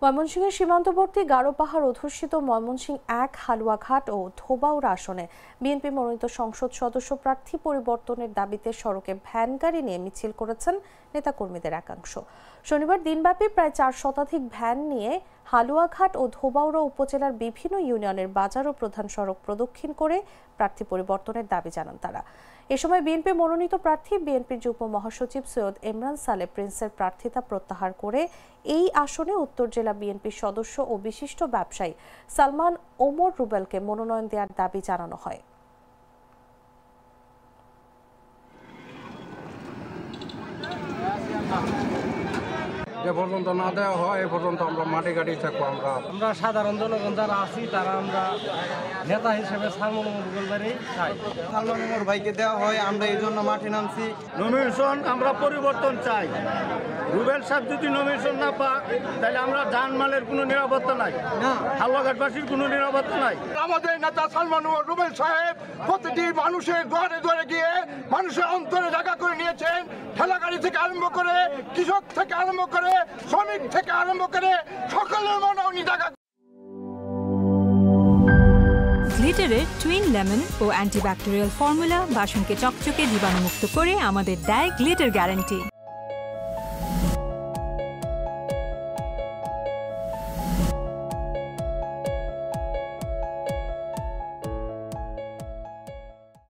ময়মনসিংহের সীমান্তবর্তী গারো পাহাড় অধ্যুষিত ময়মনসিংহ ১ হালুয়াঘাট ও ধোবাউড়া আসনে বিএনপি মনোনীত সংসদ সদস্য প্রার্থী পরিবর্তনের দাবিতে সড়কে ভ্যান গাড়ি নিয়ে মিছিল করেছেন নেতাকর্মীদের একাংশ। শনিবার দিনব্যাপী প্রায় ৪ শতাধিক ভ্যান নিয়ে হালুয়াঘাট ও ধোবাউড়া উপজেলার বিভিন্ন ইউনিয়নের বাজার ও প্রধান সড়ক প্রদক্ষিণ করে প্রার্থী পরিবর্তনের দাবি জানান তারা। এ সময় বিএনপি মনোনীত প্রার্থী বিএনপির যুগ্ম মহাসচিব সৈয়দ ইমরান সালে প্রিন্সের প্রার্থিতা প্রত্যাহার করে এই আসনে উত্তর জেলা বিএনপির সদস্য ও বিশিষ্ট ব্যবসায়ী সালমান ওমর রুবেলকে মনোনয়ন দেওয়ার দাবি জানানো হয়। যে পর্যন্ত না দেওয়া হয় এ পর্যন্ত আমরা মাটি গাড়ি থাকবো। আমরা সাধারণ জনগণ যারা আছি তারা আমরা নেতা হিসেবে সালমান ওমর রুবেলবারই চাই। সালমান ওমর ভাইকে দেওয়া হয়, আমরা এই জন্য মাঠে নামছি। নমিনেশন আমরা পরিবর্তন চাই। রুবেল সাহেব যদি নমিনেশন না পায় তাহলে আমরা জানমালের কোনো নিরাপত্তা নাই, হালুয়াঘাটবাসীর কোনো নিরাপত্তা নাই। আমাদের নেতা সালমান ওমর রুবেল সাহেব প্রতিটি মানুষের ঘরে ঘরে গিয়ে মানুষের অন্তরে জায়গা করে নিয়েছেন। ঠেলাগাড়ি থেকে আরম্ভ করে, কৃষক থেকে আরম্ভ করে, শ্রমিক থেকে আরম্ভ করে সকলের মনে উনি জায়গা। গ্লিটারের টুইন লেমন ও অ্যান্টিব্যাকটেরিয়াল ফর্মুলা বাসনকে চকচকে জীবাণুমুক্ত করে আমাদের দেয় গ্লিটার গ্যারান্টি।